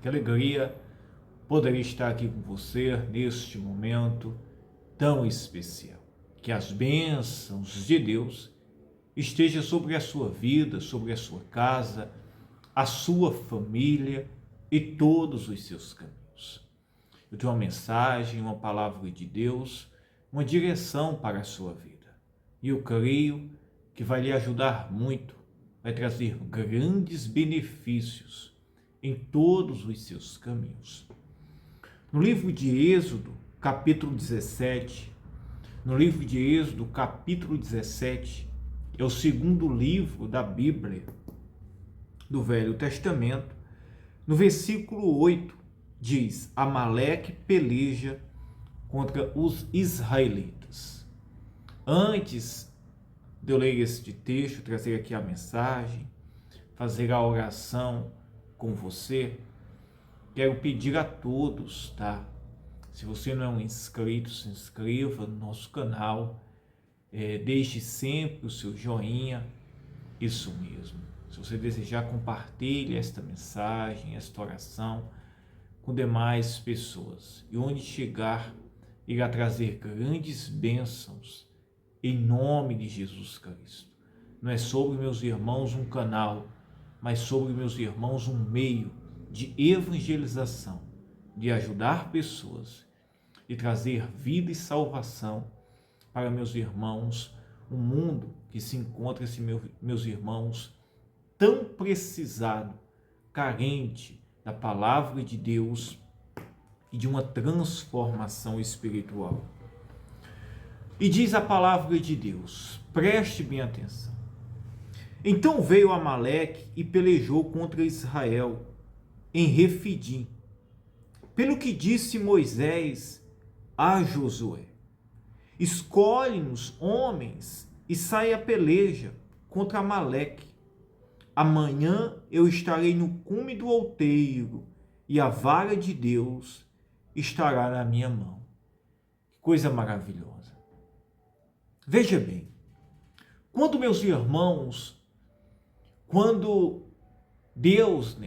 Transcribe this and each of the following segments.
Que alegria poder estar aqui com você neste momento tão especial. Que as bênçãos de Deus estejam sobre a sua vida, sobre a sua casa, a sua família e todos os seus caminhos. Eu tenho uma mensagem, uma palavra de Deus, uma direção para a sua vida. E eu creio que vai lhe ajudar muito, vai trazer grandes benefícios em todos os seus caminhos. No livro de Êxodo, capítulo 17, é o segundo livro da Bíblia, do Velho Testamento. No versículo 8, diz: Amaleque peleja contra os israelitas. Antes de eu ler este texto, trazer aqui a mensagem, fazer a oração com você, quero pedir a todos, tá? Se você não é um inscrito, se inscreva no nosso canal, deixe sempre o seu joinha, isso mesmo. Se você desejar, compartilhe esta mensagem, esta oração com demais pessoas. E onde chegar, irá trazer grandes bênçãos em nome de Jesus Cristo. Não é sobre, meus irmãos, um canal, mas sobre, meus irmãos, um meio de evangelização, de ajudar pessoas e trazer vida e salvação para, meus irmãos, um mundo que se encontra, meus irmãos, tão precisado, carente da palavra de Deus e de uma transformação espiritual. E diz a palavra de Deus, preste bem atenção. Então veio Amaleque e pelejou contra Israel em Refidim. Pelo que disse Moisés a Josué: escolhe-nos homens e sai a peleja contra Amaleque. Amanhã eu estarei no cume do outeiro e a vara de Deus estará na minha mão. Que coisa maravilhosa. Veja bem, quando, meus irmãos, quando Deus,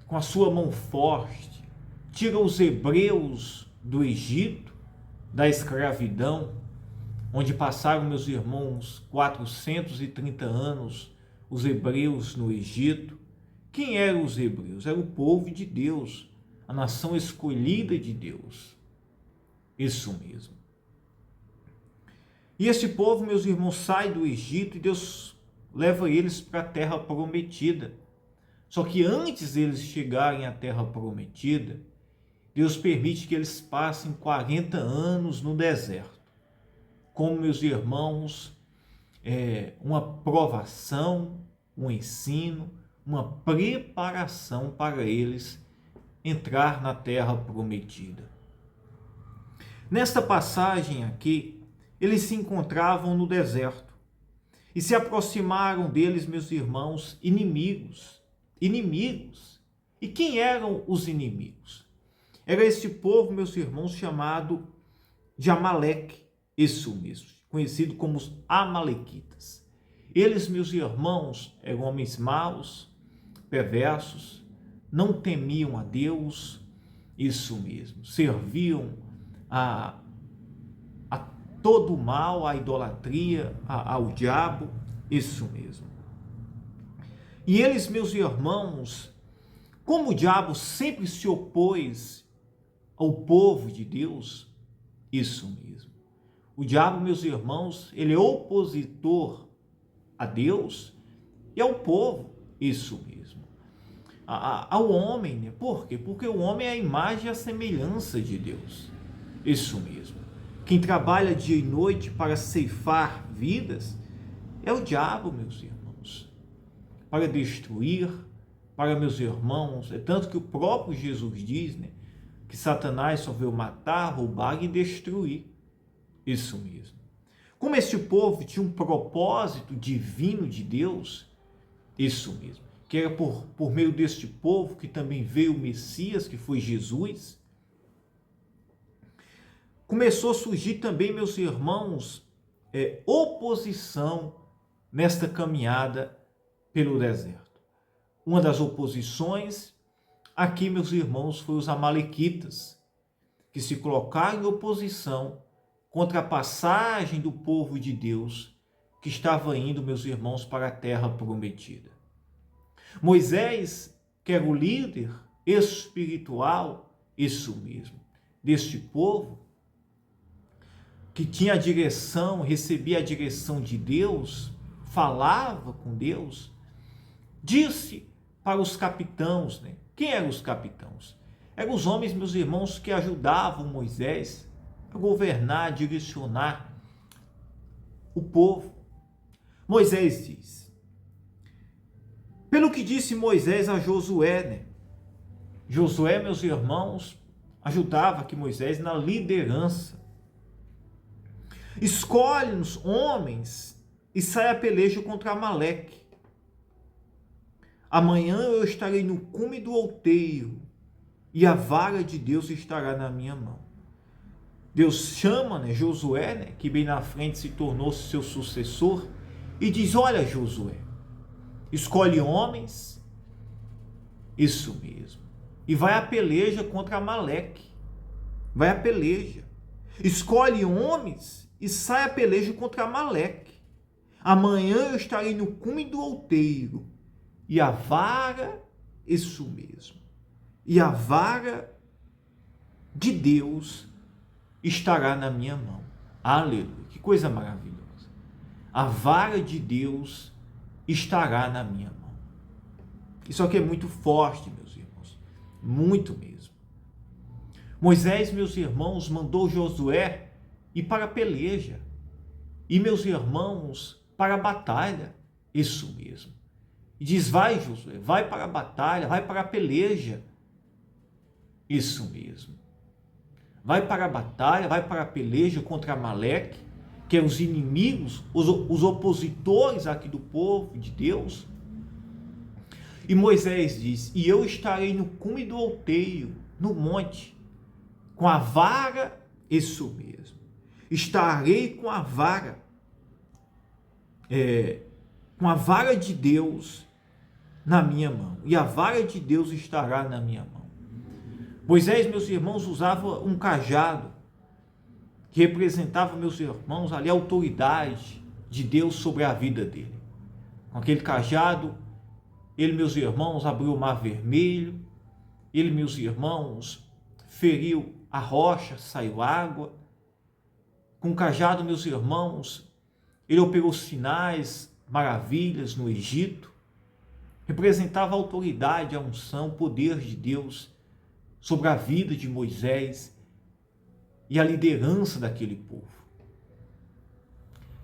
com a sua mão forte, tira os hebreus do Egito, da escravidão, onde passaram, meus irmãos, 430 anos, os hebreus no Egito. Quem eram os hebreus? Era o povo de Deus, a nação escolhida de Deus. Isso mesmo. E esse povo, meus irmãos, sai do Egito e Deus leva eles para a terra prometida. Só que antes deles chegarem à terra prometida, Deus permite que eles passem 40 anos no deserto. Como, meus irmãos, uma provação, um ensino, uma preparação para eles entrar na terra prometida. Nesta passagem aqui, eles se encontravam no deserto e se aproximaram deles, meus irmãos, inimigos. E quem eram os inimigos? Era esse povo, meus irmãos, chamado de Amaleque, isso mesmo, conhecido como os amalequitas. Eles, meus irmãos, eram homens maus, perversos, não temiam a Deus, isso mesmo, serviam a todo o mal, à idolatria, ao diabo, isso mesmo. E eles, meus irmãos, como o diabo sempre se opôs ao povo de Deus, isso mesmo. O diabo, meus irmãos, ele é opositor a Deus e ao povo, isso mesmo. Ao homem, por quê? Porque o homem é a imagem e a semelhança de Deus, isso mesmo. Quem trabalha dia e noite para ceifar vidas é o diabo, meus irmãos, para destruir, para, meus irmãos, é tanto que o próprio Jesus diz, que Satanás só veio matar, roubar e destruir, isso mesmo. Como este povo tinha um propósito divino de Deus, isso mesmo, que era por meio deste povo que também veio o Messias, que foi Jesus, começou a surgir também, meus irmãos, oposição nesta caminhada pelo deserto. Uma das oposições, aqui, meus irmãos, foram os amalequitas, que se colocaram em oposição contra a passagem do povo de Deus que estava indo, meus irmãos, para a terra prometida. Moisés, que era o líder espiritual, isso mesmo, deste povo, que tinha a direção, recebia a direção de Deus, falava com Deus, disse para os capitãos, né? Quem eram os capitãos? Eram os homens, meus irmãos, que ajudavam Moisés a governar, a direcionar o povo. Moisés diz, pelo que disse Moisés a Josué, né? Josué, meus irmãos, ajudava aqui Moisés na liderança. Escolhe-nos homens e sai a peleja contra Amaleque. Amanhã eu estarei no cume do outeiro e a vara de Deus estará na minha mão. Deus chama, né, Josué, né, que bem na frente se tornou seu sucessor, e diz, olha Josué, escolhe homens, isso mesmo, e vai à peleja contra Amaleque. Vai à peleja. Escolhe homens e sai a peleja contra Amaleque. Amanhã eu estarei no cume do outeiro e a vara, isso mesmo, e a vara de Deus estará na minha mão. Aleluia, que coisa maravilhosa. A vara de Deus estará na minha mão. Isso aqui é muito forte, meus irmãos, muito mesmo. Moisés, meus irmãos, mandou Josué ir para a peleja, e meus irmãos, para a batalha, isso mesmo. E diz, vai Josué, vai para a batalha, vai para a peleja, isso mesmo. Vai para a batalha, vai para a peleja contra Amaleque, que eram os inimigos, os opositores aqui do povo de Deus. E Moisés diz, e eu estarei no cume do outeiro, no monte, com a vara, isso mesmo. Estarei com a vara de Deus na minha mão. E a vara de Deus estará na minha mão. Moisés, meus irmãos, usava um cajado que representava, meus irmãos, ali a autoridade de Deus sobre a vida dele. Com aquele cajado, ele, meus irmãos, abriu o mar vermelho. Ele, meus irmãos, feriu a rocha, saiu água. Com o cajado, meus irmãos, ele operou sinais, maravilhas no Egito. Representava a autoridade, a unção, o poder de Deus sobre a vida de Moisés e a liderança daquele povo.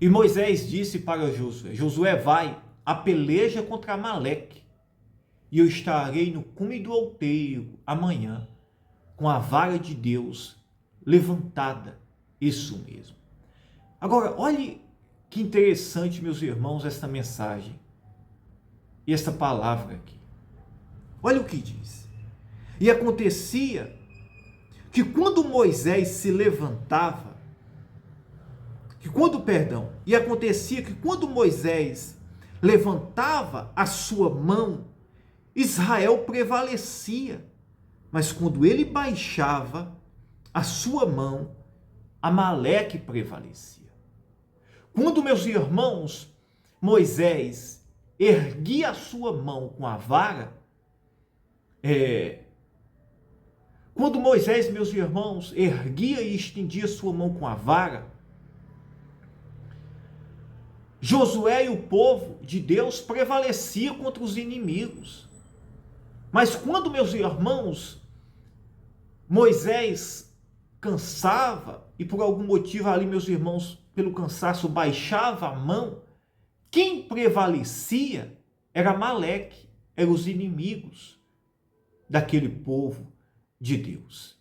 E Moisés disse para Josué, Josué, vai, a peleja contra Amaleque, e eu estarei no cume do outeiro amanhã, com a vara de Deus levantada, isso mesmo. Agora, olhe que interessante, meus irmãos, esta mensagem e esta palavra aqui. Olha o que diz. E acontecia que quando Moisés se levantava, acontecia que quando Moisés levantava a sua mão, Israel prevalecia, mas quando ele baixava a sua mão, Amaleque prevalecia. Quando, meus irmãos, Moisés erguia a sua mão com a vara, quando Moisés, meus irmãos, erguia e estendia sua mão com a vara, Josué e o povo de Deus prevalecia contra os inimigos. Mas quando, meus irmãos, Moisés cansava e por algum motivo ali, meus irmãos, pelo cansaço baixava a mão, quem prevalecia era Amaleque, eram os inimigos daquele povo de Deus.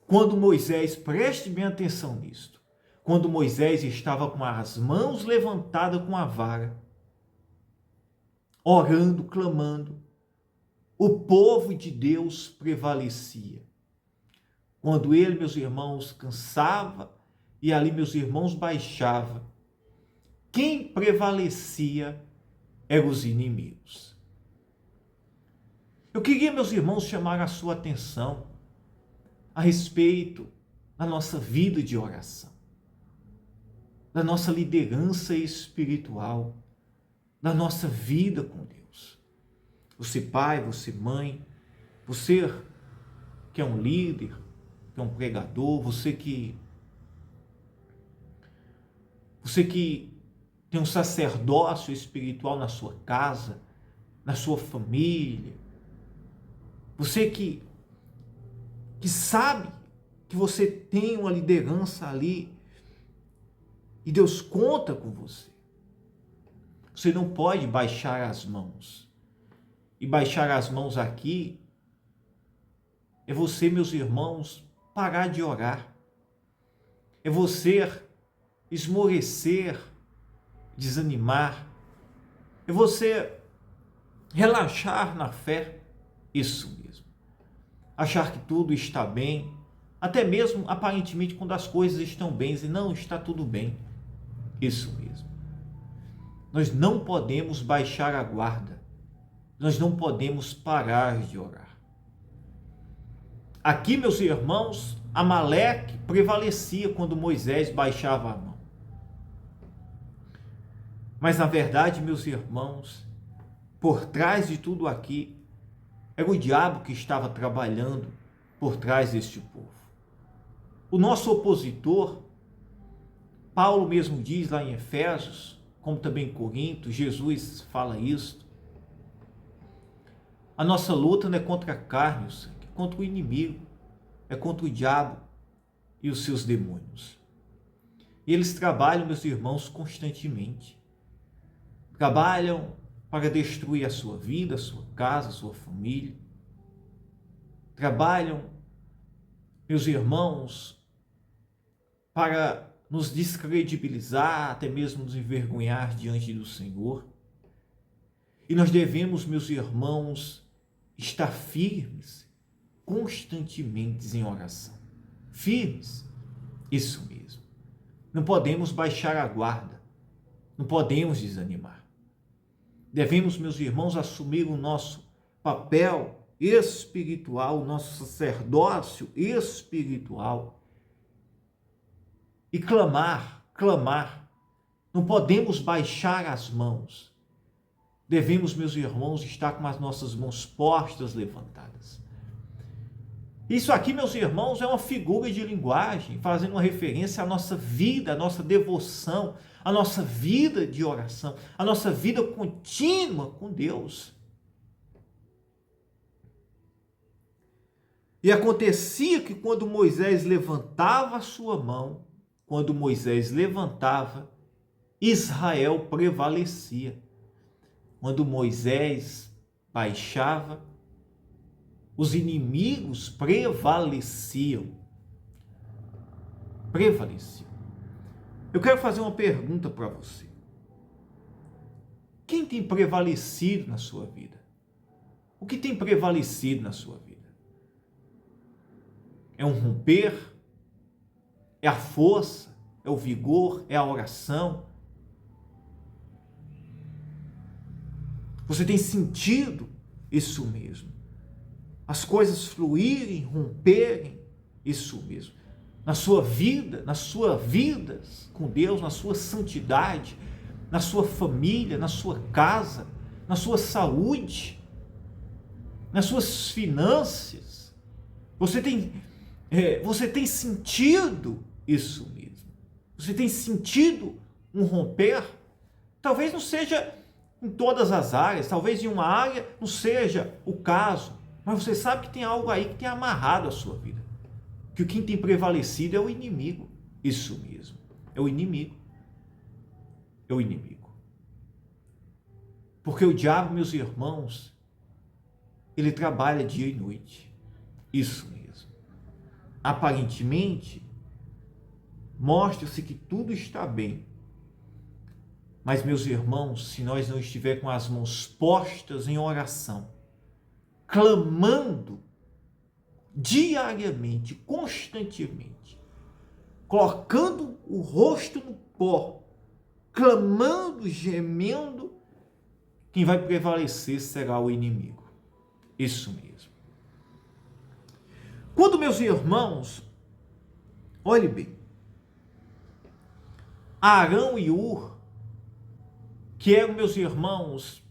Quando Moisés, preste bem atenção nisto, quando Moisés estava com as mãos levantadas com a vara, orando, clamando, o povo de Deus prevalecia. Quando ele, meus irmãos, cansava e ali, meus irmãos, baixava, quem prevalecia eram os inimigos. Eu queria, meus irmãos, chamar a sua atenção a respeito da nossa vida de oração, da nossa liderança espiritual, da nossa vida com Deus. Você pai, você mãe, você que é um líder, que é um pregador, você que tem um sacerdócio espiritual na sua casa, na sua família, você que sabe que você tem uma liderança ali e Deus conta com você. Você não pode baixar as mãos. E baixar as mãos aqui é você, meus irmãos, parar de orar. É você esmorecer, desanimar. É você relaxar na fé. Isso mesmo. Achar que tudo está bem, até mesmo aparentemente quando as coisas estão bem, e não está tudo bem. Isso mesmo. Nós não podemos baixar a guarda. Nós não podemos parar de orar. Aqui, meus irmãos, Amaleque prevalecia quando Moisés baixava a mão. Mas na verdade, meus irmãos, por trás de tudo aqui, era o diabo que estava trabalhando por trás deste povo. O nosso opositor, Paulo mesmo diz lá em Efésios, como também em Corinto, Jesus fala isso. A nossa luta não é contra a carne, é contra o inimigo, é contra o diabo e os seus demônios. E eles trabalham, meus irmãos, constantemente. Trabalham para destruir a sua vida, a sua casa, a sua família. Trabalham, meus irmãos, para nos descredibilizar, até mesmo nos envergonhar diante do Senhor. E nós devemos, meus irmãos, estar firmes, constantemente em oração. Firmes, isso mesmo. Não podemos baixar a guarda, não podemos desanimar. Devemos, meus irmãos, assumir o nosso papel espiritual, o nosso sacerdócio espiritual e clamar. Não podemos baixar as mãos. Devemos, meus irmãos, estar com as nossas mãos postas, levantadas. Isso aqui, meus irmãos, é uma figura de linguagem, fazendo uma referência à nossa vida, à nossa devoção, à nossa vida de oração, à nossa vida contínua com Deus. E acontecia que quando Moisés levantava a sua mão, quando Moisés levantava, Israel prevalecia. Quando Moisés baixava, os inimigos prevaleciam. Eu quero fazer uma pergunta para você. Quem tem prevalecido na sua vida? O que tem prevalecido na sua vida? É um romper? É a força? É o vigor? É a oração? Você tem sentido isso mesmo? As coisas fluírem, romperem, isso mesmo. Na sua vida, nas suas vidas com Deus, na sua santidade, na sua família, na sua casa, na sua saúde, nas suas finanças. Você tem sentido isso mesmo? Você tem sentido um romper? Talvez não seja em todas as áreas, talvez em uma área não seja o caso, mas você sabe que tem algo aí que tem amarrado a sua vida. Que quem tem prevalecido é o inimigo. Isso mesmo, é o inimigo. É o inimigo. Porque o diabo, meus irmãos, ele trabalha dia e noite. Isso mesmo. Aparentemente, mostra-se que tudo está bem. Mas, meus irmãos, se nós não estivermos com as mãos postas em oração, clamando diariamente, constantemente, colocando o rosto no pó, clamando, gemendo, quem vai prevalecer será o inimigo. Isso mesmo. Quando meus irmãos, olhe bem, Arão e Ur, que eram meus irmãos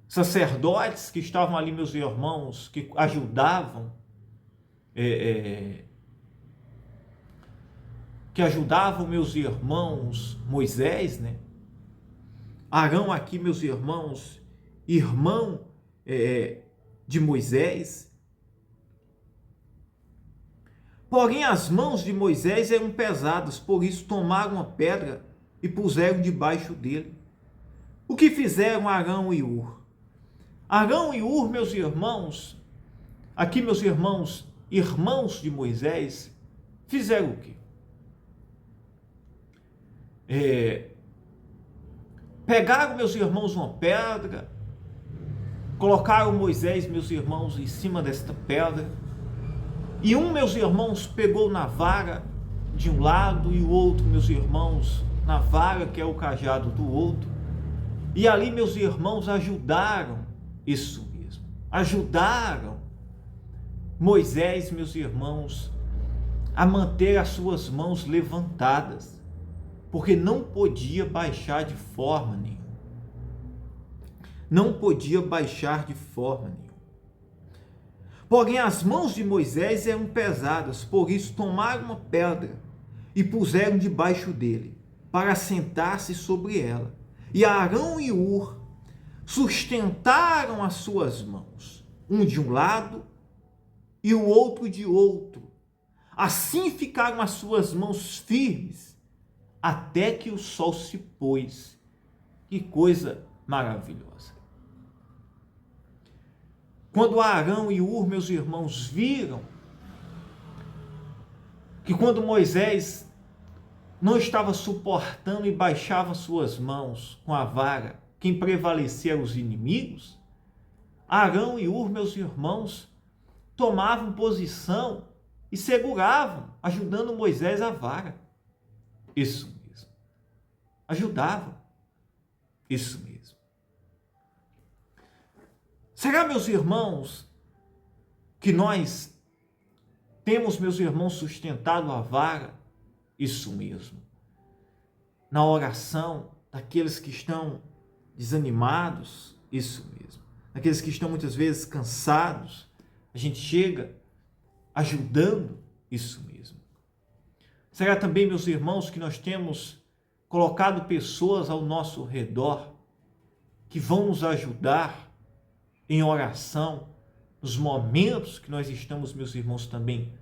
sacerdotes, que estavam ali, meus irmãos, que ajudavam, meus irmãos Moisés, né? Arão aqui, meus irmãos, irmão de Moisés. Porém, as mãos de Moisés eram pesadas, por isso tomaram uma pedra e puseram debaixo dele. O que fizeram Arão e Ur? Arão e Ur, meus irmãos, aqui meus irmãos de Moisés, fizeram o quê? Pegaram, meus irmãos, uma pedra, colocaram Moisés, meus irmãos, em cima desta pedra, e meus irmãos, pegou na vara de um lado, e o outro, meus irmãos, na vara, que é o cajado do outro, e ali, meus irmãos, ajudaram, isso mesmo, ajudaram Moisés, meus irmãos, a manter as suas mãos levantadas, porque não podia baixar de forma nenhuma. Não podia baixar de forma nenhuma. Porém, as mãos de Moisés eram pesadas, por isso tomaram uma pedra e puseram debaixo dele, para sentar-se sobre ela. E Arão e Ur sustentaram as suas mãos, um de um lado e o outro de outro. Assim ficaram as suas mãos firmes, até que o sol se pôs. Que coisa maravilhosa! Quando Arão e Ur, meus irmãos, viram que quando Moisés não estava suportando e baixava suas mãos com a vara, quem prevalecia eram os inimigos, Arão e Ur, meus irmãos, tomavam posição e seguravam, ajudando Moisés a vara. Isso mesmo. Ajudavam. Isso mesmo. Será, meus irmãos, que nós temos, meus irmãos, sustentado a vara? Isso mesmo. Na oração daqueles que estão desanimados, isso mesmo. Daqueles que estão muitas vezes cansados, a gente chega ajudando, isso mesmo. Será também, meus irmãos, que nós temos colocado pessoas ao nosso redor que vão nos ajudar em oração, nos momentos que nós estamos, meus irmãos, também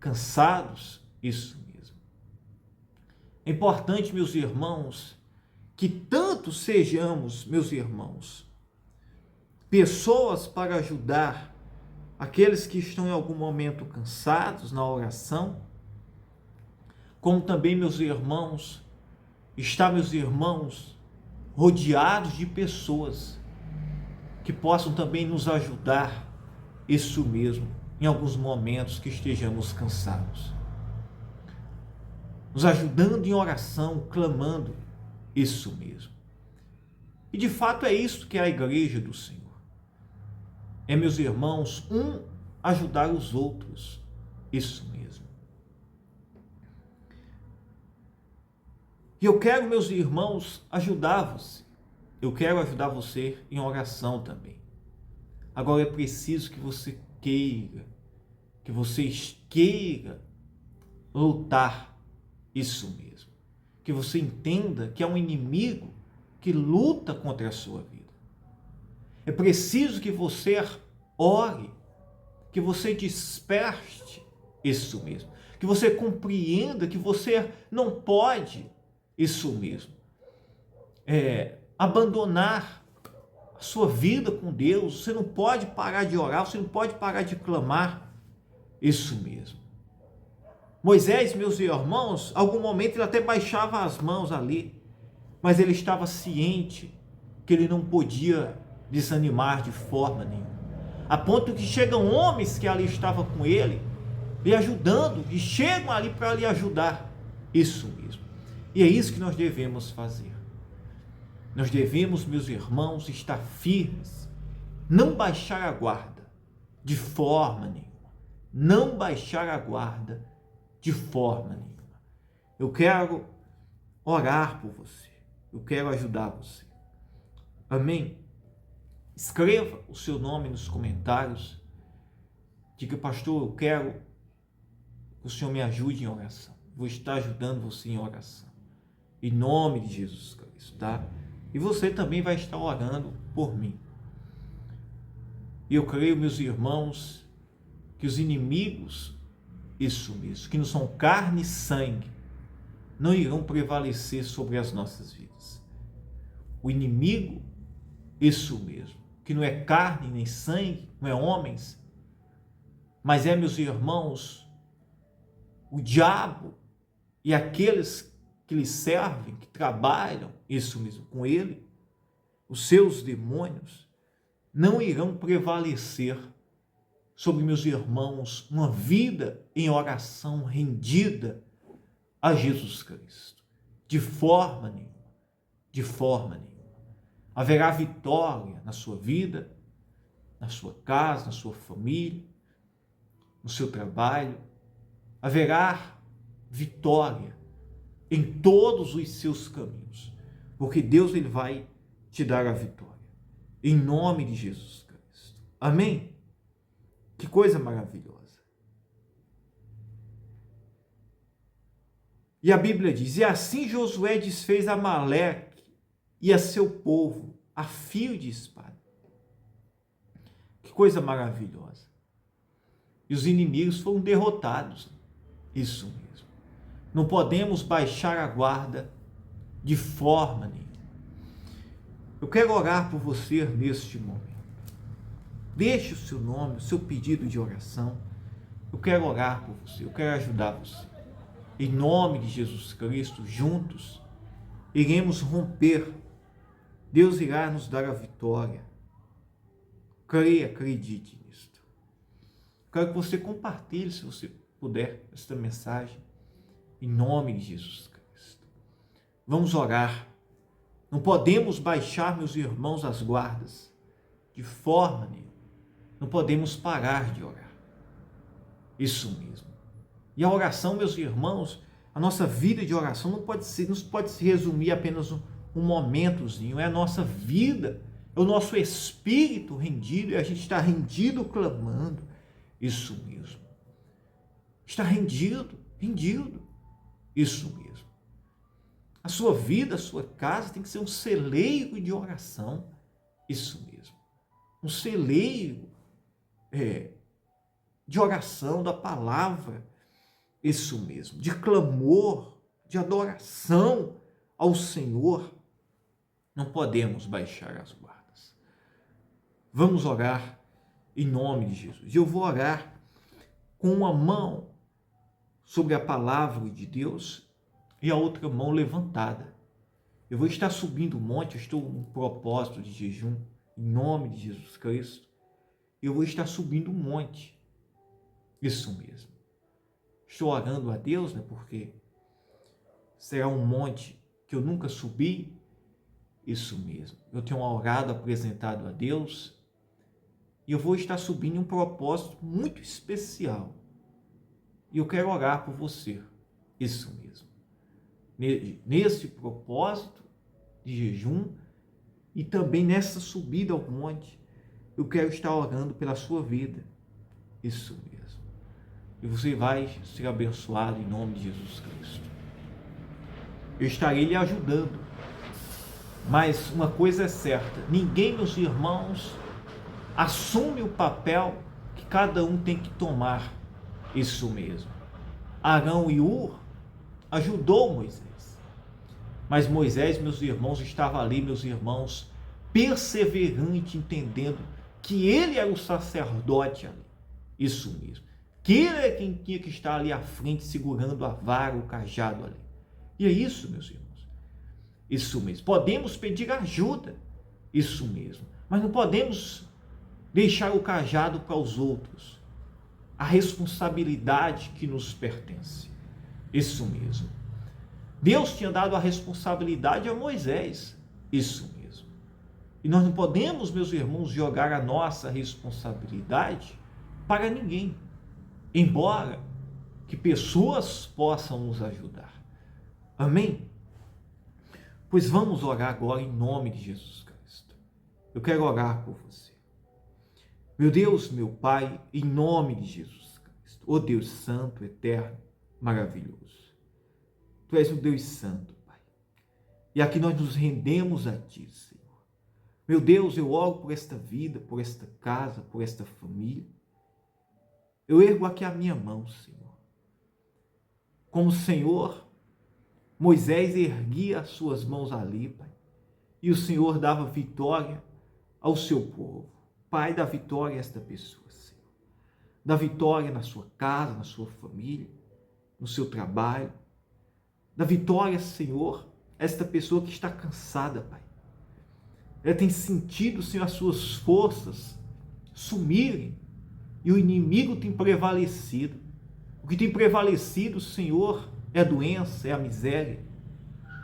cansados? Isso mesmo. É importante, meus irmãos, que tanto sejamos, meus irmãos, pessoas para ajudar aqueles que estão em algum momento cansados na oração, como também, meus irmãos, meus irmãos, rodeados de pessoas que possam também nos ajudar, isso mesmo, em alguns momentos que estejamos cansados. Nos ajudando em oração, clamando, isso mesmo. E de fato é isso que é a igreja do Senhor. É, meus irmãos, ajudar os outros, isso mesmo. E eu quero, meus irmãos, ajudar você. Eu quero ajudar você em oração também. Agora é preciso que você queira, lutar, isso mesmo. Que você entenda que é um inimigo que luta contra a sua vida. É preciso que você ore, que você desperte, isso mesmo. Que você compreenda que você não pode, isso mesmo, abandonar a sua vida com Deus. Você não pode parar de orar, você não pode parar de clamar, isso mesmo. Moisés, meus irmãos, algum momento ele até baixava as mãos ali, mas ele estava ciente que ele não podia desanimar de forma nenhuma, a ponto que chegam homens que ali estavam com ele, lhe ajudando, e chegam ali para lhe ajudar, isso mesmo. E é isso que nós devemos fazer. Nós devemos, meus irmãos, estar firmes, não baixar a guarda de forma nenhuma. Não baixar a guarda de forma nenhuma. Eu quero orar por você. Eu quero ajudar você. Amém? Escreva o seu nome nos comentários. Diga, pastor, eu quero que o Senhor me ajude em oração. Vou estar ajudando você em oração. Em nome de Jesus Cristo, tá? E você também vai estar orando por mim. E eu creio, meus irmãos, que os inimigos, isso mesmo, que não são carne e sangue, não irão prevalecer sobre as nossas vidas. O inimigo, isso mesmo, que não é carne nem sangue, não é homens, mas é, meus irmãos, o diabo e aqueles que lhe servem, que trabalham, isso mesmo, com ele, os seus demônios, não irão prevalecer sobre, meus irmãos, uma vida em oração rendida a Jesus Cristo. De forma nenhuma. De forma nenhuma. Haverá vitória na sua vida, na sua casa, na sua família, no seu trabalho. Haverá vitória em todos os seus caminhos, porque Deus ele vai te dar a vitória. Em nome de Jesus Cristo. Amém? Que coisa maravilhosa. E a Bíblia diz, e assim Josué desfez Amaleque e a seu povo a fio de espada. Que coisa maravilhosa. E os inimigos foram derrotados. Isso mesmo. Não podemos baixar a guarda de forma nenhuma. Eu quero orar por você neste momento. Deixe o seu nome, o seu pedido de oração. Eu quero orar por você, eu quero ajudar você. Em nome de Jesus Cristo, juntos, iremos romper. Deus irá nos dar a vitória. Creia, acredite nisto. Quero que você compartilhe, se você puder, esta mensagem. Em nome de Jesus Cristo. Vamos orar. Não podemos baixar, meus irmãos, as guardas. De forma nenhuma. Não podemos parar de orar. Isso mesmo. E a oração, meus irmãos, a nossa vida de oração não pode se resumir a apenas um momentozinho. É a nossa vida, é o nosso espírito rendido, e a gente está rendido clamando. Isso mesmo. Está rendido. Isso mesmo. A sua vida, a sua casa tem que ser um celeiro de oração. Isso mesmo. Um celeiro de oração da palavra. Isso mesmo. De clamor, de adoração ao Senhor. Não podemos baixar as guardas. Vamos orar em nome de Jesus. Eu vou orar com uma mão sobre a palavra de Deus e a outra mão levantada. Eu vou estar subindo o monte, eu estou no propósito de jejum, em nome de Jesus Cristo. Eu vou estar subindo um monte. Isso mesmo. Estou orando a Deus, né, porque será um monte que eu nunca subi. Isso mesmo. Eu tenho orado, apresentado a Deus, e eu vou estar subindo um propósito muito especial. E eu quero orar por você. Isso mesmo. Nesse propósito de jejum e também nessa subida ao monte, eu quero estar orando pela sua vida. Isso mesmo. E você vai ser abençoado em nome de Jesus Cristo. Eu estarei lhe ajudando. Mas uma coisa é certa, ninguém, meus irmãos, assume o papel que cada um tem que tomar. Isso mesmo. Arão e Hur ajudou Moisés. Mas Moisés, meus irmãos, estava ali, meus irmãos, perseverante, entendendo que ele era o sacerdote ali. Isso mesmo. Que ele é quem tinha que estar ali à frente, segurando a vara, o cajado ali. E é isso, meus irmãos. Isso mesmo. Podemos pedir ajuda. Isso mesmo. Mas não podemos deixar o cajado para os outros. A responsabilidade que nos pertence. Isso mesmo. Deus tinha dado a responsabilidade a Moisés. Isso mesmo. E nós não podemos, meus irmãos, jogar a nossa responsabilidade para ninguém, embora que pessoas possam nos ajudar. Amém? Pois vamos orar agora em nome de Jesus Cristo. Eu quero orar por você. Meu Deus, meu Pai, em nome de Jesus Cristo, ó Deus Santo, Eterno, maravilhoso. Tu és o Deus Santo, Pai. E aqui nós nos rendemos a Ti, Senhor. Meu Deus, eu oro por esta vida, por esta casa, por esta família. Eu ergo aqui a minha mão, Senhor. Como o Senhor, Moisés erguia as suas mãos ali, Pai. E o Senhor dava vitória ao seu povo. Pai, dá vitória a esta pessoa, Senhor. Dá vitória na sua casa, na sua família, no seu trabalho. Dá vitória, Senhor, a esta pessoa que está cansada, Pai. Ela tem sentido, Senhor, as suas forças sumirem e o inimigo tem prevalecido. O que tem prevalecido, Senhor, é a doença, é a miséria,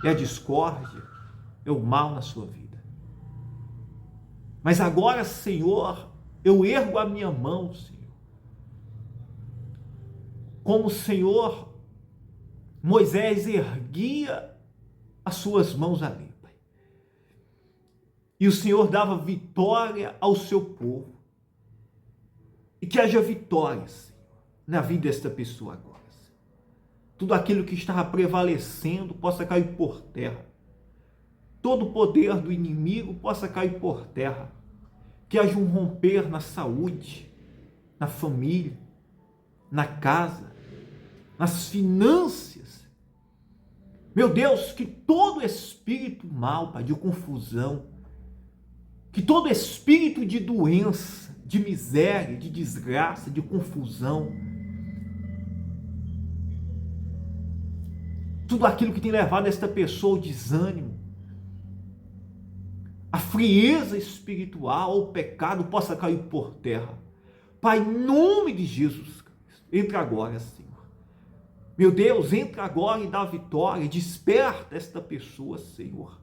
é a discórdia, é o mal na sua vida. Mas agora, Senhor, eu ergo a minha mão, Senhor. Como o Senhor, Moisés erguia as suas mãos ali. E o Senhor dava vitória ao seu povo. E que haja vitória, Senhor, na vida desta pessoa agora, Senhor. Tudo aquilo que estava prevalecendo possa cair por terra. Todo o poder do inimigo possa cair por terra. Que haja um romper na saúde, na família, na casa, nas finanças. Meu Deus, que todo espírito mal, Pai, de confusão, que todo espírito de doença, de miséria, de desgraça, de confusão, tudo aquilo que tem levado esta pessoa ao desânimo, a frieza espiritual, ao pecado, possa cair por terra. Pai, em nome de Jesus Cristo, entra agora, Senhor. Meu Deus, entra agora e dá vitória, desperta esta pessoa, Senhor.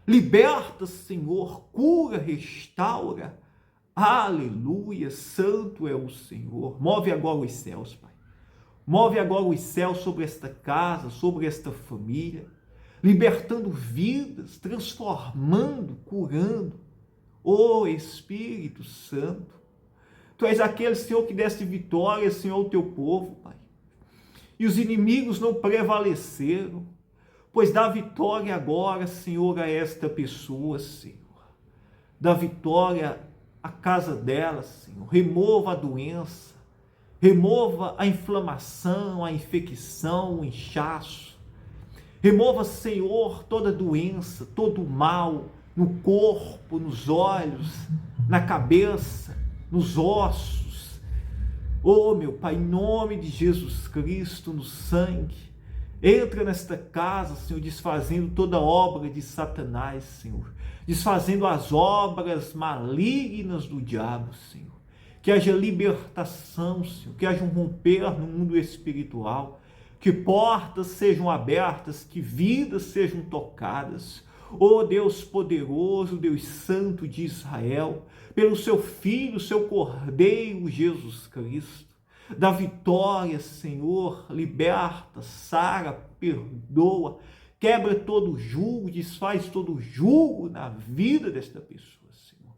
Liberta, Senhor, cura, restaura. Aleluia, santo é o Senhor. Move agora os céus, Pai. Move agora os céus sobre esta casa, sobre esta família, libertando vidas, transformando, curando. Ó Espírito Santo, Tu és aquele, Senhor, que deste vitória, Senhor, ao Teu povo, Pai. E os inimigos não prevaleceram. Pois dá vitória agora, Senhor, a esta pessoa, Senhor. Dá vitória à casa dela, Senhor. Remova a doença. Remova a inflamação, a infecção, o inchaço. Remova, Senhor, toda doença, todo o mal no corpo, nos olhos, na cabeça, nos ossos. Oh, meu Pai, em nome de Jesus Cristo, no sangue. Entra nesta casa, Senhor, desfazendo toda obra de Satanás, Senhor. Desfazendo as obras malignas do diabo, Senhor. Que haja libertação, Senhor. Que haja um romper no mundo espiritual. Que portas sejam abertas, que vidas sejam tocadas. Oh Deus poderoso, Deus santo de Israel, pelo seu Filho, seu Cordeiro, Jesus Cristo. Da vitória, Senhor, liberta, sara, perdoa, quebra todo jugo, desfaz todo jugo na vida desta pessoa, Senhor.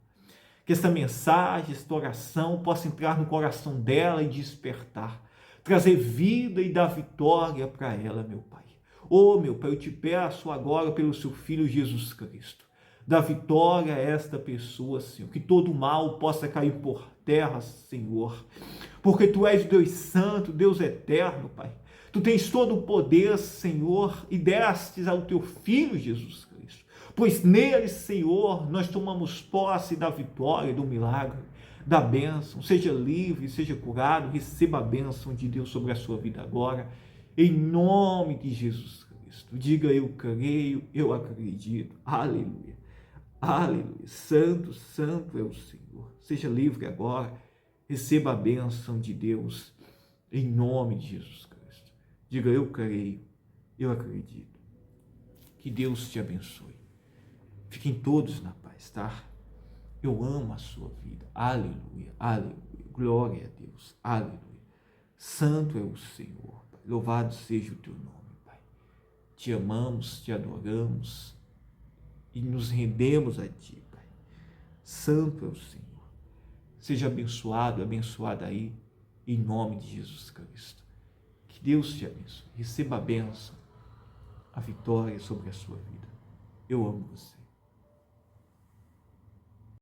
Que esta mensagem, esta oração possa entrar no coração dela e despertar, trazer vida e dar vitória para ela, meu Pai. Oh, meu Pai, eu te peço agora pelo seu Filho Jesus Cristo. Dá vitória a esta pessoa, Senhor. Que todo mal possa cair por terra, Senhor. Porque Tu és Deus Santo, Deus Eterno, Pai. Tu tens todo o poder, Senhor, e destes ao Teu Filho Jesus Cristo. Pois nele, Senhor, nós tomamos posse da vitória, do milagre, da bênção. Seja livre, seja curado, receba a bênção de Deus sobre a sua vida agora. Em nome de Jesus Cristo. Diga: eu creio, eu acredito. Aleluia. Aleluia. Santo, santo é o Senhor. Seja livre agora. Receba a bênção de Deus em nome de Jesus Cristo. Diga: eu creio, eu acredito. Que Deus te abençoe. Fiquem todos na paz, tá? Eu amo a sua vida. Aleluia, aleluia. Glória a Deus. Aleluia. Santo é o Senhor, Pai. Louvado seja o teu nome, Pai. Te amamos, te adoramos e nos rendemos a ti, Pai. Santo é o Senhor. Seja abençoado, abençoada aí, em nome de Jesus Cristo. Que Deus te abençoe. Receba a bênção, a vitória sobre a sua vida. Eu amo você.